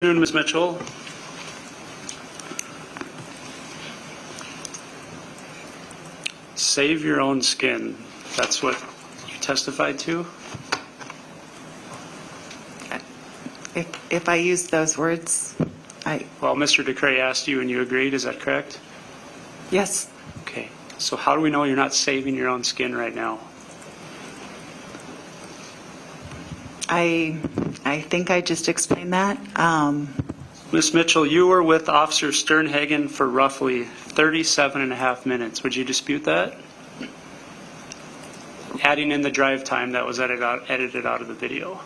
Good afternoon, Ms. Mitchell. Save your own skin. That's what you testified to? If I use those words, Well, Mr. DeCray asked you and you agreed, is that correct? yes, Okay, so how do we know you're not saving your own skin right now? I think I just explained that. Ms. Mitchell, you were with Officer Sternhagen for roughly 37 and a half minutes. Would you dispute that? Adding in the drive time that was edited out of the video.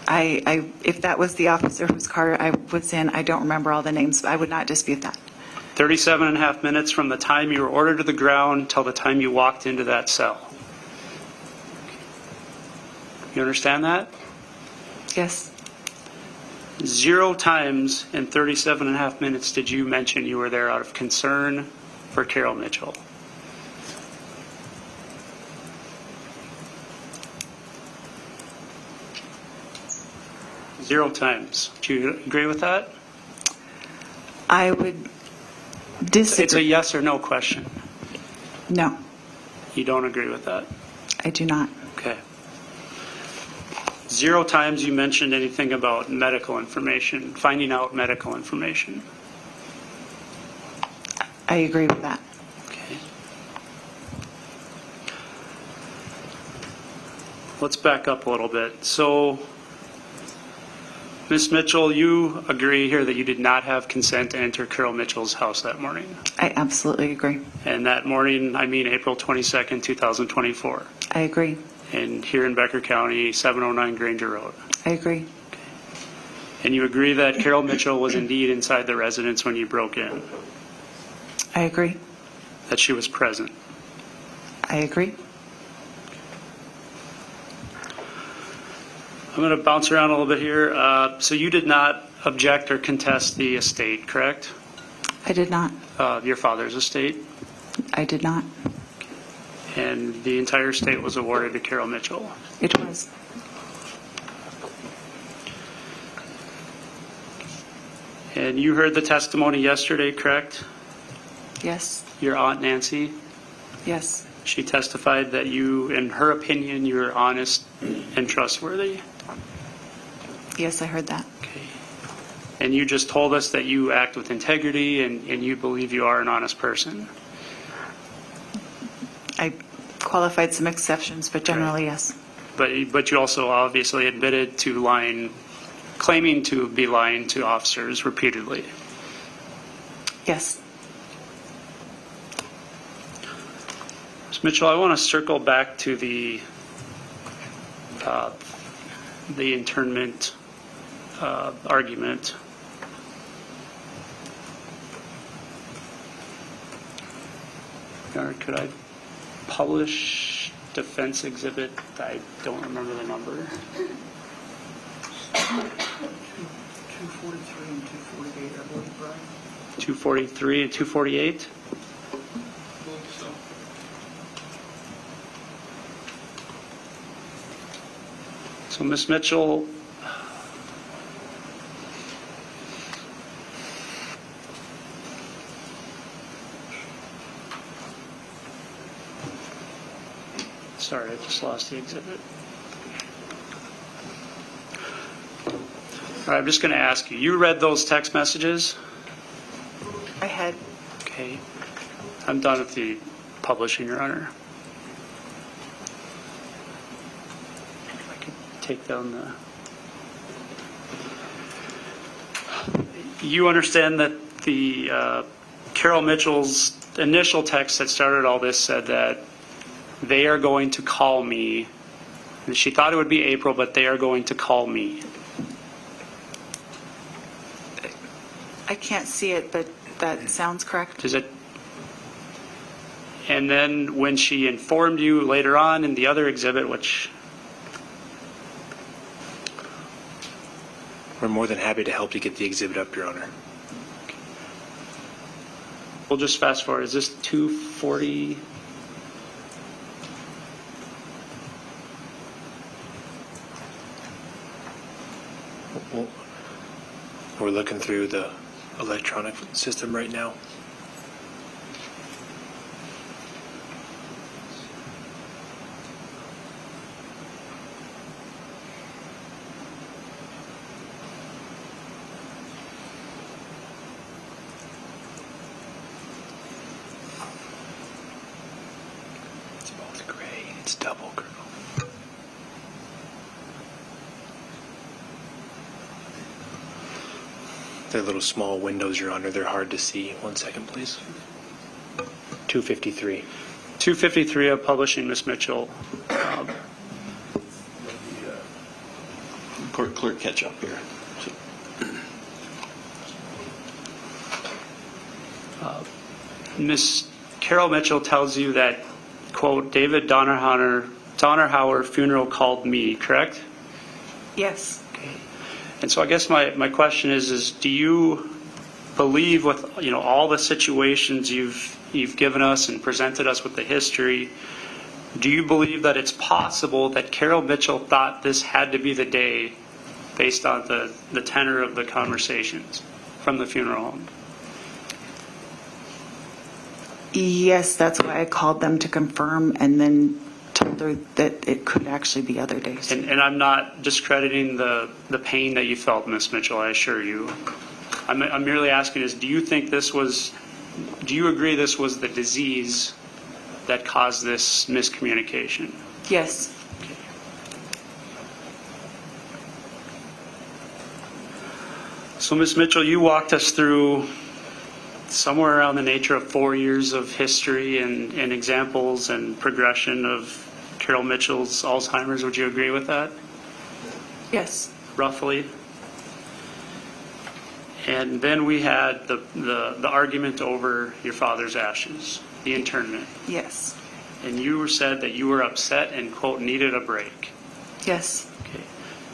If that was the officer whose car I was in, I don't remember all the names, but I would not dispute that. 37 and a half minutes from the time you were ordered to the ground till the time you walked into that cell. You understand that? Yes, 0 times in 37 and a half minutes did you mention you were there out of concern for Carol Mitchell. Zero times. Do you agree with that? I would disagree. It's a yes or no question. No, You don't agree with that? I do not. Okay. 0 times you mentioned anything about medical information, finding out medical information. I agree with that. Okay. Let's back up a little bit. So, Ms. Mitchell, you agree here that you did not have consent to enter Carol Mitchell's house that morning. I absolutely agree. And that morning, I mean April 22nd, 2024. I agree. And here in Becker County, 709 Granger Road. I agree. And you agree that Carol Mitchell was indeed inside the residence when you broke in, I agree. that she was present. I agree. I'm going to bounce around a little bit here. So you did not object or contest the estate, correct? I did not. Your father's estate? I did not. And the entire estate was awarded to Carol Mitchell. It was. And you heard the testimony yesterday, correct? Yes. Your Aunt Nancy, Yes. she testified that you, in her opinion, you were honest and trustworthy. Yes, I heard that. Okay. And you just told us that you act with integrity and you believe you are an honest person. I qualified some exceptions, but generally, yes. But you also obviously admitted to lying, claiming to be lying to officers repeatedly. Yes. Ms. Mitchell, I want to circle back to the internment argument. Or could I publish defense exhibit? I don't remember the number. 243 and 248, I believe, Brian. 243 and 248? So, Ms. Mitchell, sorry, I just lost the exhibit. All right, I'm just going to ask you, you read those text messages? I had. Okay. I'm done with the publishing, Your Honor. If I could take down the... You understand that the Carol Mitchell's initial text that started all this said that they are going to call me. She thought it would be April, but they are going to call me. I can't see it, but that sounds correct. Is it? And then when she informed you later on in the other exhibit, which... We're more than happy to help you get the exhibit up, Your Honor. We'll just fast forward. Is this 240? Well, We're looking through the electronic system right now. It's both gray. It's double, girl. They're little small windows, Your Honor. They're hard to see. 1 second, please. 253. 253 of publishing, Ms. Mitchell. Clerk catch up here. Ms. Carol Mitchell tells you that, quote, David Donnerhauer funeral called me, correct? Yes. And so I guess my question is do you believe with, all the situations you've given us and presented us with the history, do you believe that it's possible that Carol Mitchell thought this had to be the day based on the tenor of the conversations from the funeral home? Yes, that's why I called them to confirm and then told her that it could actually be other days. And I'm not discrediting the pain that you felt, Ms. Mitchell, I assure you. I'm merely asking is, do you agree this was the disease that caused this miscommunication? Yes. So, Ms. Mitchell, you walked us through somewhere around the nature of 4 years of history and examples and progression of Carol Mitchell's Alzheimer's. Would you agree with that? Yes. Roughly. And then we had the argument over your father's ashes, the internment. Yes. And you said that you were upset and, quote, needed a break. Yes. Okay.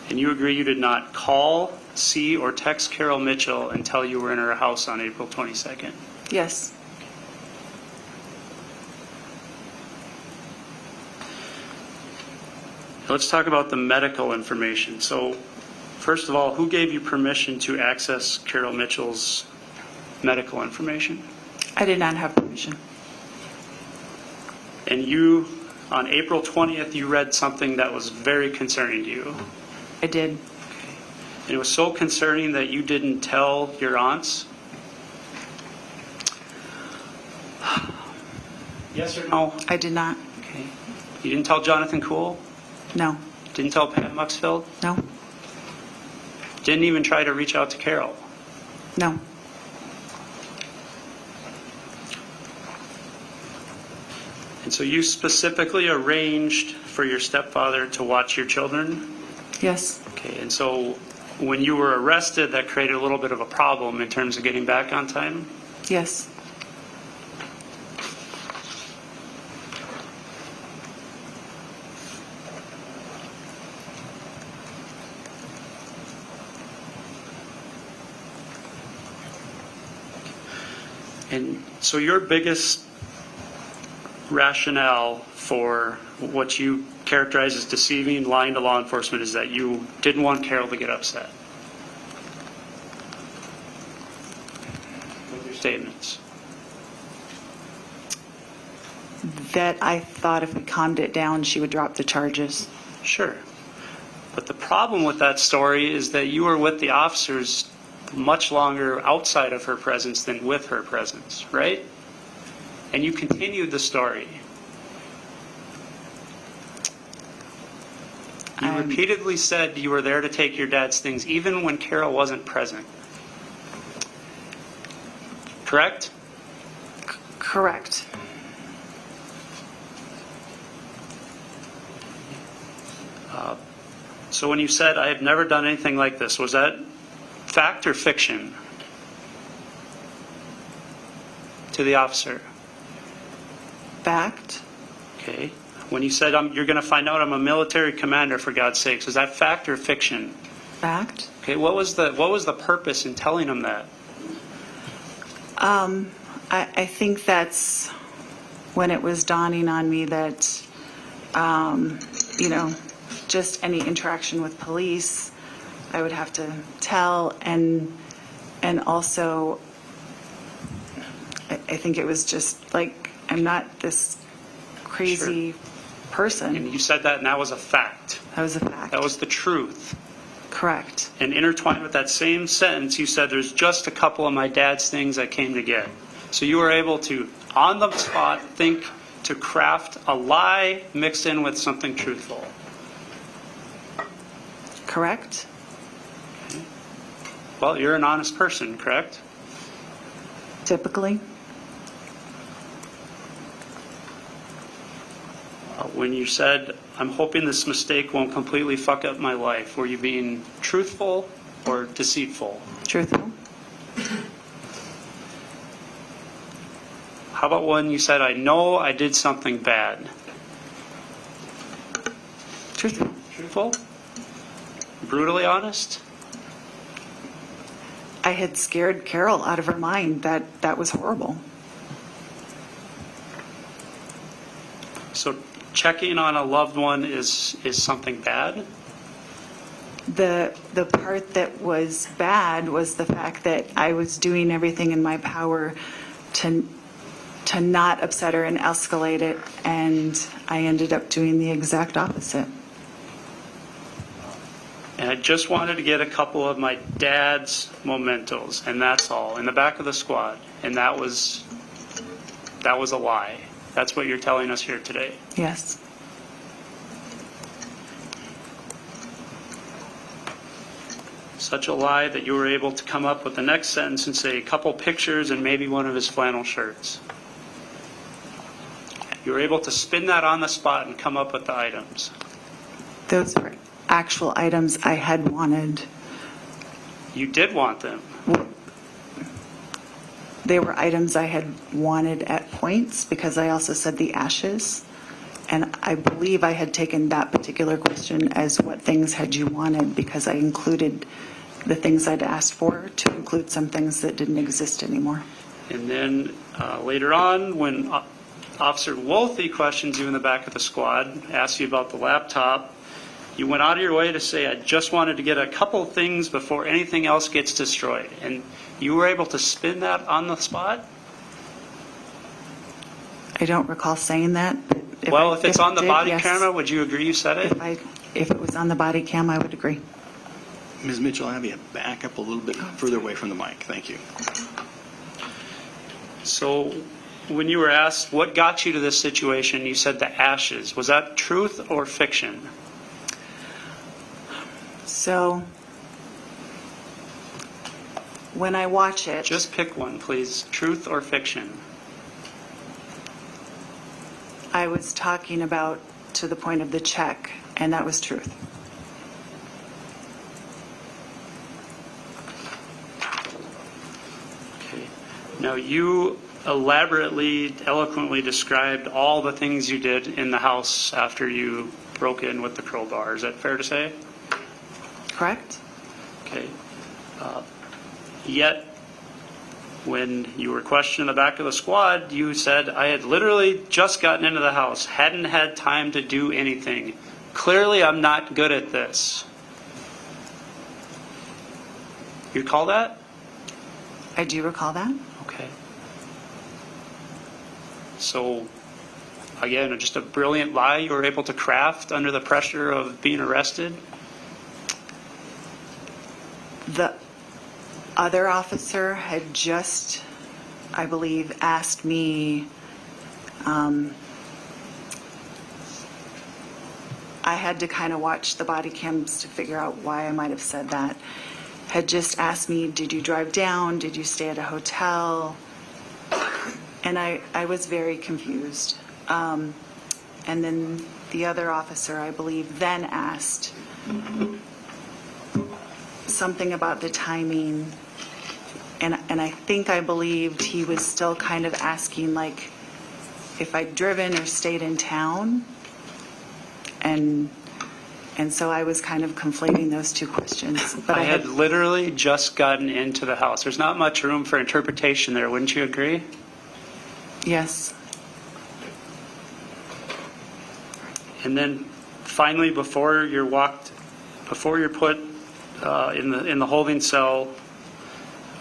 And you agree you did not call, see, or text Carol Mitchell until you were in her house on April 22nd. Yes. Let's talk about the medical information. So, first of all, who gave you permission to access Carol Mitchell's medical information? I did not have permission. And you, on April 20th, you read something that was very concerning to you. I did. And it was so concerning that you didn't tell your aunts? Yes or no? I did not. Okay. You didn't tell Jonathan Kuhl? No. Didn't tell Pat Muxfield? No. Didn't even try to reach out to Carol? No. And so you specifically arranged for your stepfather to watch your children? Yes. Okay, and so when you were arrested, that created a little bit of a problem in terms of getting back on time? Yes. And so your biggest rationale for what you characterize as deceiving, lying to law enforcement is that you didn't want Carol to get upset with your statements. That I thought if we calmed it down, she would drop the charges. Sure. But the problem with that story is that you were with the officers much longer outside of her presence than with her presence, right? And you continued the story. You repeatedly said you were there to take your dad's things, even when Carol wasn't present. Correct? Correct. So when you said, I have never done anything like this, was that fact or fiction to the officer? Fact. Okay. When you said, you're going to find out I'm a military commander, for God's sakes, was that fact or fiction? Fact. Okay. What was the purpose in telling him that? I think that's when it was dawning on me that, just any interaction with police, I would have to tell, and And also, I think it was just like, I'm not this crazy person. And you said that, and that was a fact. That was a fact. That was the truth. Correct. And intertwined with that same sentence, you said, there's just a couple of my dad's things I came to get. So you were able to, on the spot, think to craft a lie mixed in with something truthful. Correct? Well, you're an honest person, correct? Typically. When you said, I'm hoping this mistake won't completely fuck up my life, were you being truthful or deceitful? Truthful. How about when you said, I know I did something bad? Truthful. Truthful? Brutally honest? I had scared Carol out of her mind. That was horrible. So checking on a loved one is something bad? The part that was bad was the fact that I was doing everything in my power to not upset her and escalate it, and I ended up doing the exact opposite. And I just wanted to get a couple of my dad's mementos, and that's all, in the back of the squad. And that was a lie. That's what you're telling us here today. Yes. Such a lie that you were able to come up with the next sentence and say a couple pictures and maybe one of his flannel shirts. You were able to spin that on the spot and come up with the items. Those were actual items I had wanted. You did want them. They were items I had wanted at points because I also said the ashes. And I believe I had taken that particular question as what things had you wanted, because I included the things I'd asked for to include some things that didn't exist anymore. And then later on, when Officer Wolfe questions you in the back of the squad, asks you about the laptop, you went out of your way to say, I just wanted to get a couple things before anything else gets destroyed. And you were able to spin that on the spot? I don't recall saying that. But If it's on the body yes. camera, would you agree you said it? If it was on the body cam, I would agree. Ms. Mitchell, I'll have you back up a little bit further away from the mic. Thank you. So when you were asked what got you to this situation, you said the ashes. Was that truth or fiction? So when I watch it, Just pick one, please. Truth or fiction? I was talking about to the point of the check, and that was truth. Okay. Now, you elaborately, eloquently described all the things you did in the house after you broke in with the crowbar. Is that fair to say? Correct? Okay. Yet, when you were questioned in the back of the squad, you said, I had literally just gotten into the house, hadn't had time to do anything. Clearly, I'm not good at this. You recall that? I do recall that. Okay. So, again, just a brilliant lie you were able to craft under the pressure of being arrested? The other officer had just, I believe, asked me, I had to kind of watch the body cams to figure out why I might have said that, had just asked me, did you drive down? Did you stay at a hotel? And I was very confused. And then the other officer, I believe, then asked something about the timing, and I believed he was still kind of asking, like, if I'd driven or stayed in town, and so I was kind of conflating those two questions. But I had literally just gotten into the house. There's not much room for interpretation there, wouldn't you agree? Yes. And then finally, before you're put in the holding cell,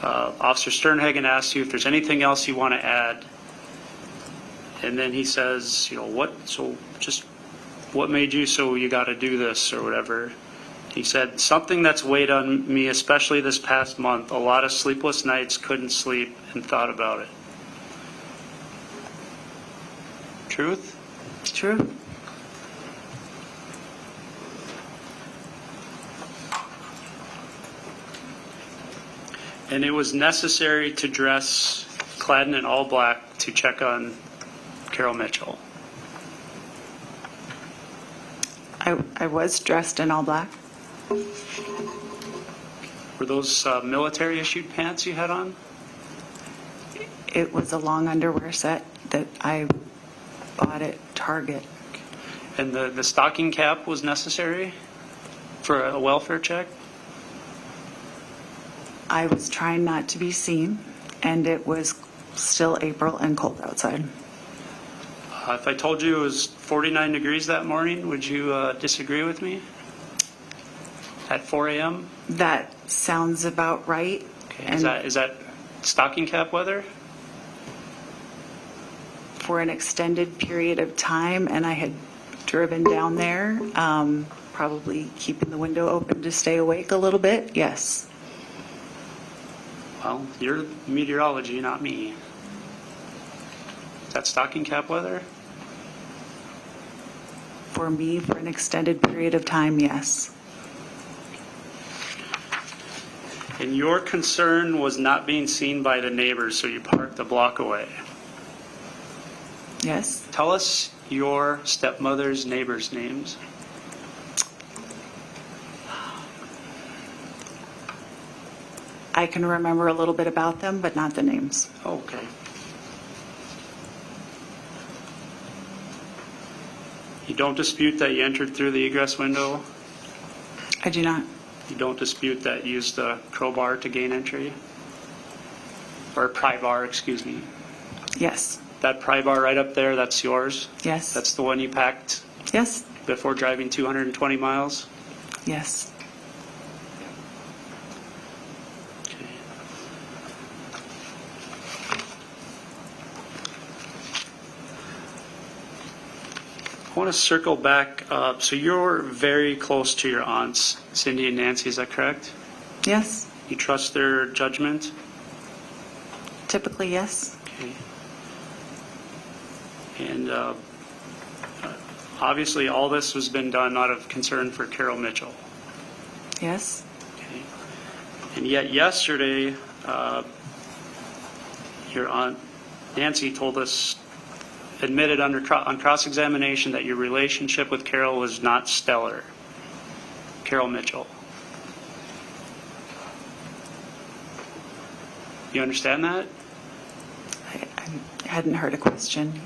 Officer Sternhagen asks you if there's anything else you want to add. And then he says, what made you so you got to do this or whatever. He said, something that's weighed on me, especially this past month, a lot of sleepless nights, couldn't sleep, and thought about it. Truth? True. And it was necessary to dress clad in all black to check on Carol Mitchell. I was dressed in all black. Were those military-issued pants you had on? It was a long underwear set that I bought at Target. And the stocking cap was necessary for a welfare check? I was trying not to be seen, and it was still April and cold outside. If I told you it was 49 degrees that morning, would you disagree with me? At 4 a.m.? That sounds about right. Okay. Is that stocking cap weather? For an extended period of time, and I had driven down there, probably keeping the window open to stay awake a little bit, yes. Well, you're meteorology, not me. Is that stocking cap weather? For me, for an extended period of time, yes. And your concern was not being seen by the neighbors, so you parked a block away. Yes. Tell us your stepmother's neighbors' names. I can remember a little bit about them, but not the names. Okay. You don't dispute that you entered through the egress window? I do not. You don't dispute that you used a crowbar to gain entry? Or pry bar, excuse me. Yes. That pry bar right up there, that's yours? Yes. That's the one you packed Yes. before driving 220 miles? Yes. Okay. I want to circle back. So you're very close to your aunts, Cindy and Nancy, is that correct? Yes. You trust their judgment? Typically, yes. Okay. And obviously all this has been done out of concern for Carol Mitchell. Yes. Okay. And yet yesterday, your aunt Nancy told us, admitted on cross-examination, that your relationship with Carol was not stellar. Carol Mitchell. You understand that? I hadn't heard a question.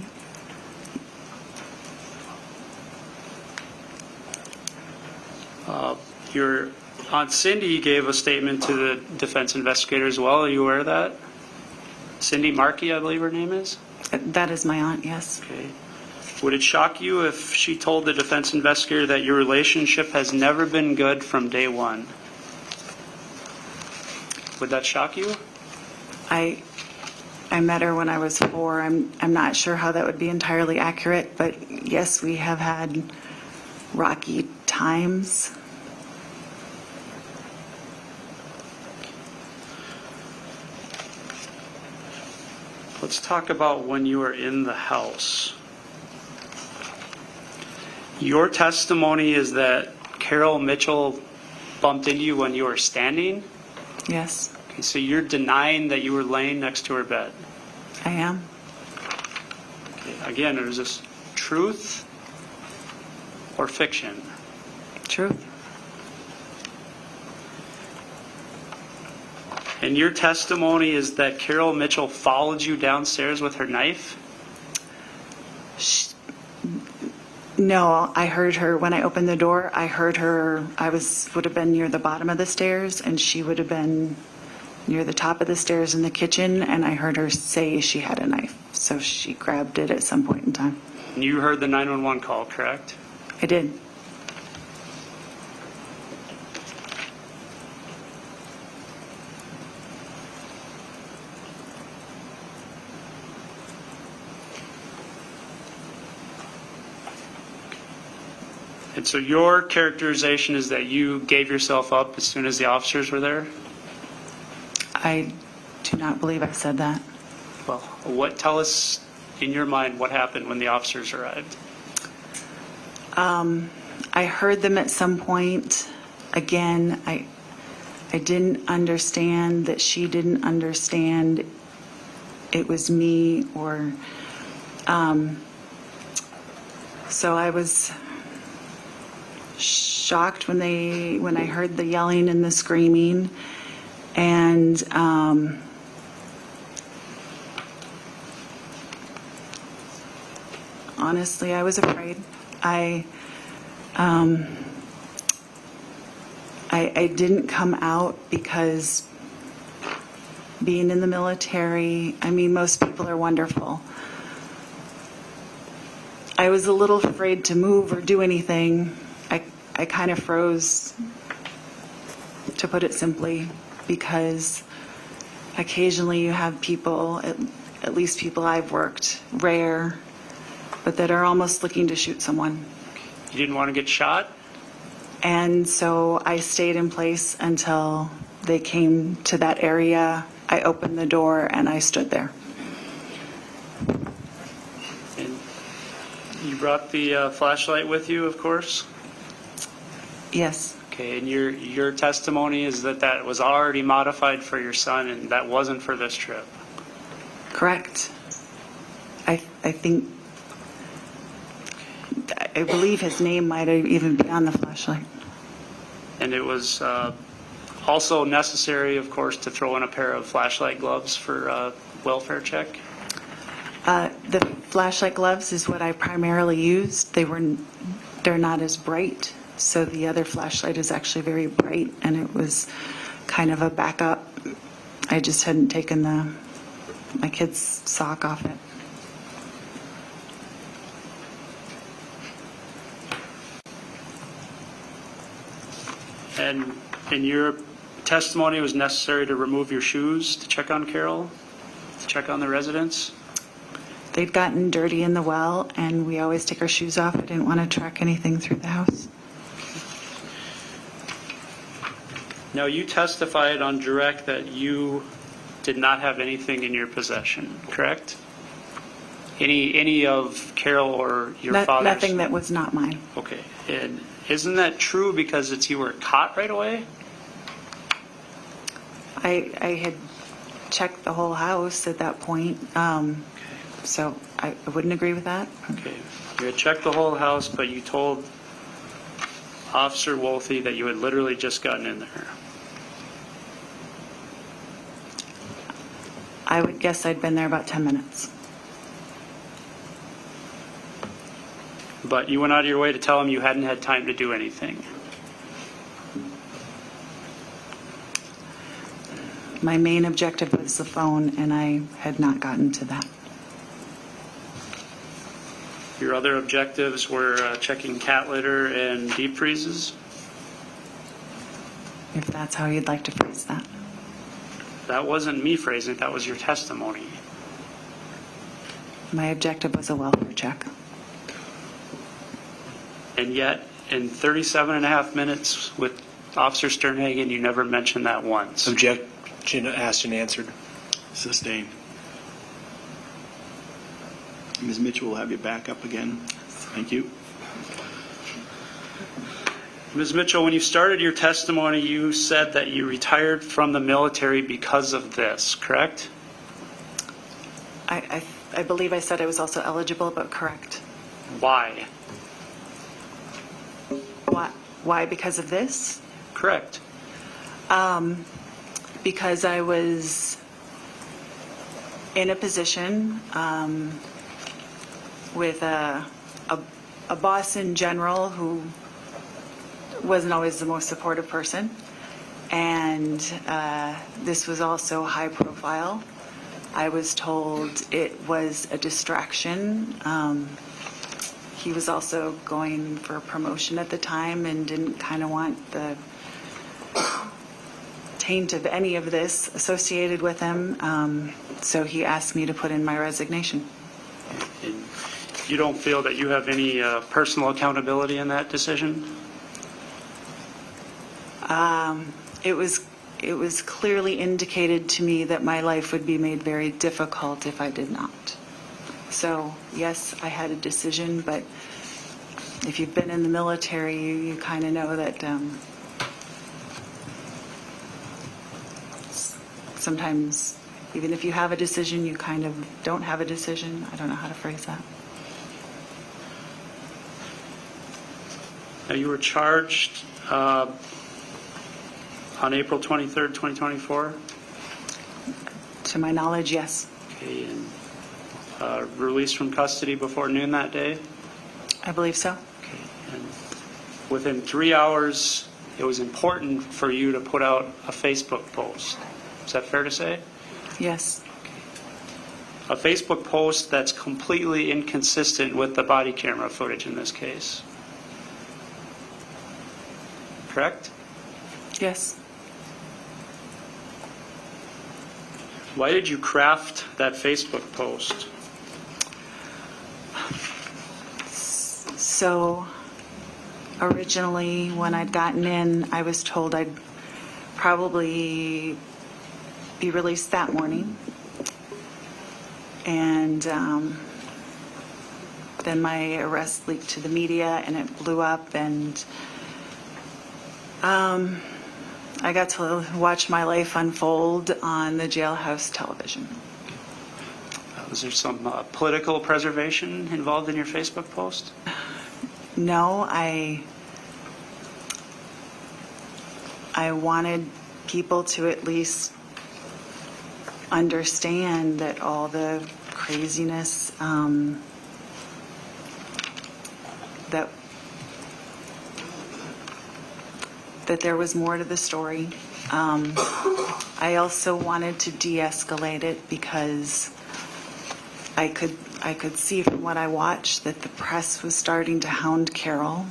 Your Aunt Cindy gave a statement to the defense investigator as well. Are you aware of that? Cindy Markey, I believe her name is? That is my aunt, yes. Okay. Would it shock you if she told the defense investigator that your relationship has never been good from day one? Would that shock you? I met her when I was 4. I'm not sure how that would be entirely accurate, but yes, we have had rocky times. Let's talk about when you were in the house. Your testimony is that Carol Mitchell bumped into you when you were standing? Yes, Okay, so you're denying that you were laying next to her bed. I am. Okay, again, is this truth or fiction? Truth. And your testimony is that Carol Mitchell followed you downstairs with her knife? No, I heard her when I opened the door. I heard her. Would have been near the bottom of the stairs, and she would have been near the top of the stairs in the kitchen. And I heard her say she had a knife, so she grabbed it at some point in time. And you heard the 911 call, correct? I did. And so your characterization is that you gave yourself up as soon as the officers were there? I do not believe I said that. Well, tell us in your mind what happened when the officers arrived. I heard them at some point. Again, I didn't understand that she didn't understand it was me, or so I was shocked when I heard the yelling and the screaming, and honestly, I was afraid. I didn't come out because being in the military, I mean, most people are wonderful. I was a little afraid to move or do anything. I kind of froze, to put it simply, because occasionally you have people, at least people I've worked, rare, but that are almost looking to shoot someone. You didn't want to get shot? And so I stayed in place until they came to that area. I opened the door and I stood there. And you brought the flashlight with you, of course? Yes, Okay, and your testimony is that that was already modified for your son and that wasn't for this trip? correct. I believe his name might have even been on the flashlight. And it was also necessary, of course, to throw in a pair of flashlight gloves for a welfare check? The flashlight gloves is what I primarily used. They're not as bright, so the other flashlight is actually very bright, and it was kind of a backup. I just hadn't taken my kid's sock off it. And in your testimony, it was necessary to remove your shoes to check on Carol, to check on the residents? They'd gotten dirty in the well, and we always take our shoes off. I didn't want to track anything through the house. Now, you testified on direct that you did not have anything in your possession, correct? Any of Carol or your father's? Nothing that was not mine. Okay, and isn't that true because you were caught right away? I had checked the whole house at that point, so I wouldn't agree with that. Okay, you had checked the whole house, but you told Officer Wolfe that you had literally just gotten in there. I would guess I'd been there about 10 minutes. But you went out of your way to tell him you hadn't had time to do anything. My main objective was the phone, and I had not gotten to that. Your other objectives were checking cat litter and deep freezes? If that's how you'd like to phrase that. That wasn't me phrasing it, that was your testimony. My objective was a welfare check. And yet, in 37 and a half minutes with Officer Sternhagen, you never mentioned that once. Objection asked and answered. Sustained. Ms. Mitchell will have you back up again. Thank you. Ms. Mitchell, when you started your testimony, you said that you retired from the military because of this, correct? I believe I said I was also eligible, but correct. Why? Why? Because of this? Correct. Because I was in a position with a boss in general who wasn't always the most supportive person, and this was also high profile. I was told it was a distraction. He was also going for a promotion at the time and didn't kind of want the taint of any of this associated with him. So he asked me to put in my resignation. And you don't feel that you have any personal accountability in that decision? It was clearly indicated to me that my life would be made very difficult if I did not. So, yes, I had a decision, but if you've been in the military, you kind of know that sometimes, even if you have a decision, you kind of don't have a decision. I don't know how to phrase that. Now, you were charged on April 23rd, 2024? To my knowledge, yes. Okay, and released from custody before noon that day? I believe so. Okay, and within 3 hours, it was important for you to put out a Facebook post. Is that fair to say? Yes. A Facebook post that's completely inconsistent with the body camera footage in this case. Correct? Yes. Why did you craft that Facebook post? So originally, when I'd gotten in, I was told I'd probably be released that morning. And then my arrest leaked to the media and it blew up, and I got to watch my life unfold on the jailhouse television. Was there some political preservation involved in your Facebook post? No, I wanted people to at least understand that all the craziness that there was more to the story. I also wanted to de-escalate it because I could see from what I watched that the press was starting to hound Carol,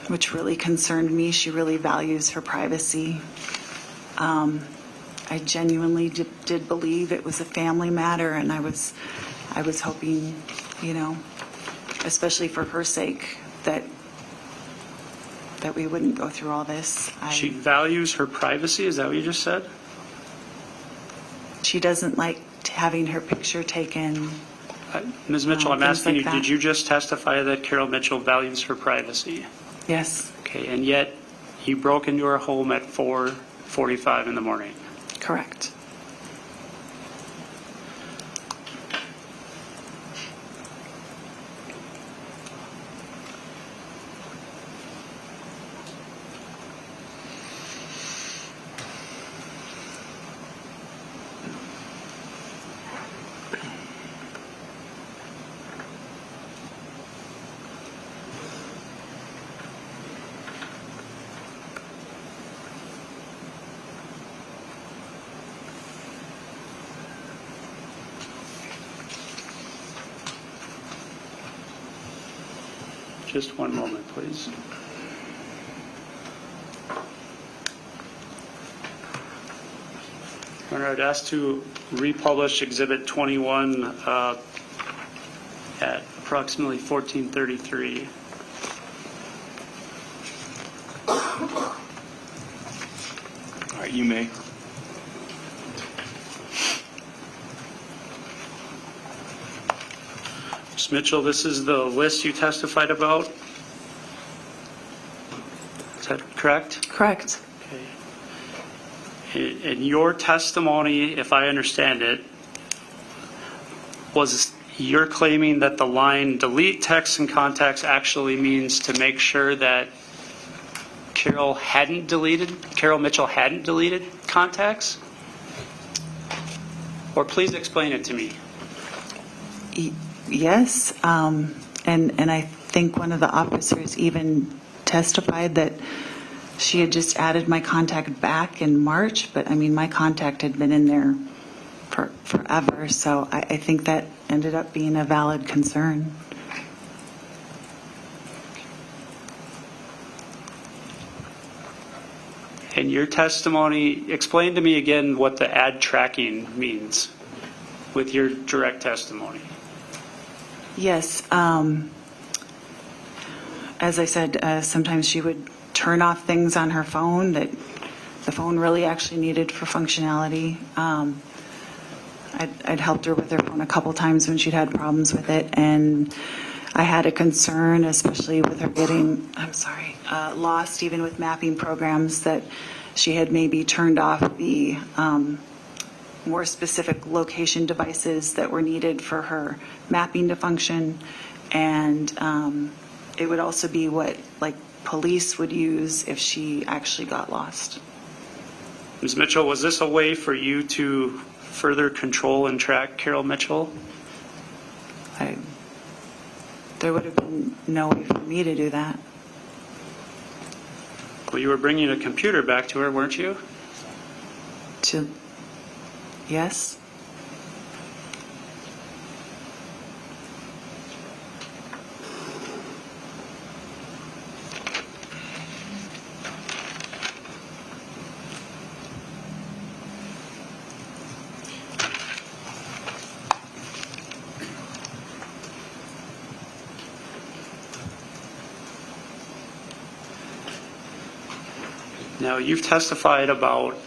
which really concerned me. She really values her privacy. I genuinely did believe it was a family matter, and I was hoping, especially for her sake, that we wouldn't go through all this. She values her privacy? Is that what you just said? She doesn't like having her picture taken. Ms. Mitchell, I'm things asking like you, that. did you just testify that Carol Mitchell values her privacy? Yes, Okay, and yet you broke into her home at 4:45 in the morning. correct. Just one moment, please. Your Honor, I'd ask to republish Exhibit 21 at approximately 14:33. All right, you may. Ms. Mitchell, this is the list you testified about? Is that correct? Correct. Okay. In your testimony, if I understand it, was you're claiming that the line delete texts and contacts actually means to make sure that Carol Mitchell hadn't deleted contacts? Or please explain it to me. Yes, and I think one of the officers even testified that she had just added my contact back in March, but I mean, my contact had been in there for forever, so I think that ended up being a valid concern. In your testimony, explain to me again what the ad tracking means with your direct testimony. Yes. As I said, sometimes she would turn off things on her phone that the phone really actually needed for functionality. I'd helped her with her phone a couple times when she'd had problems with it, and I had a concern, especially with her getting, lost even with mapping programs, that she had maybe turned off the more specific location devices that were needed for her mapping to function. And it would also be what police would use if she actually got lost. Ms. Mitchell, was this a way for you to further control and track Carol Mitchell? There would have been no way for me to do that. Well, you were bringing a computer back to her, weren't you? Yes? Now, you've testified about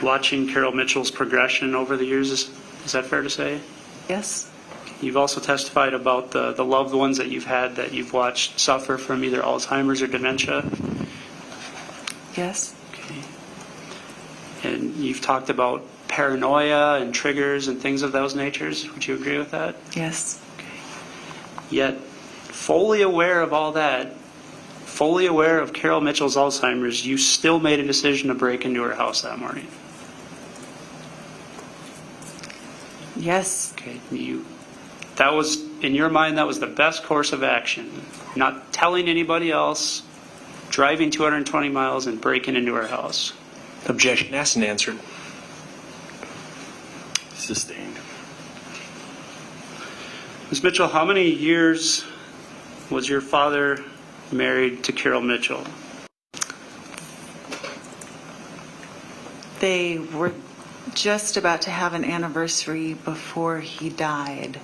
watching Carol Mitchell's progression over the years. Is that fair to say? Yes? You've also testified about the loved ones that you've had that you've watched suffer from either Alzheimer's or dementia. Yes? Okay. And you've talked about paranoia and triggers and things of those natures. Would you agree with that? Yes. Yet, fully aware of all that, fully aware of Carol Mitchell's Alzheimer's, you still made a decision to break into her house that morning. Yes. Okay. That was, in your mind, that was the best course of action. Not telling anybody else, driving 220 miles and breaking into her house. Objection asked and answered. Sustained. Ms. Mitchell, how many years was your father married to Carol Mitchell? They were just about to have an anniversary before he died,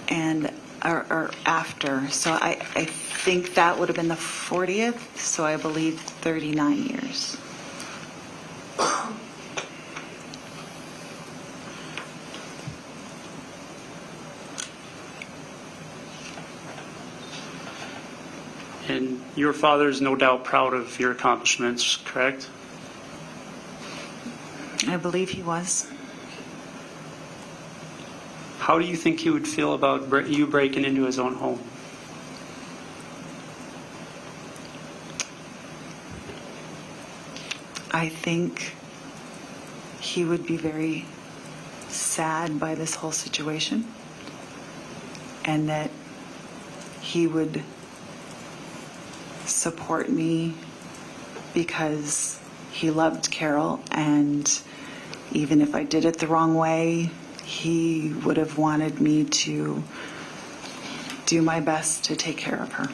and or after. So I think that would have been the 40th. So I believe 39 years. And your father is no doubt proud of your accomplishments, correct? I believe he was. How do you think he would feel about you breaking into his own home? I think he would be very sad by this whole situation, and that he would support me because he loved Carol, and even if I did it the wrong way, he would have wanted me to do my best to take care of her.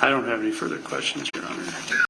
I don't have any further questions, Your Honor.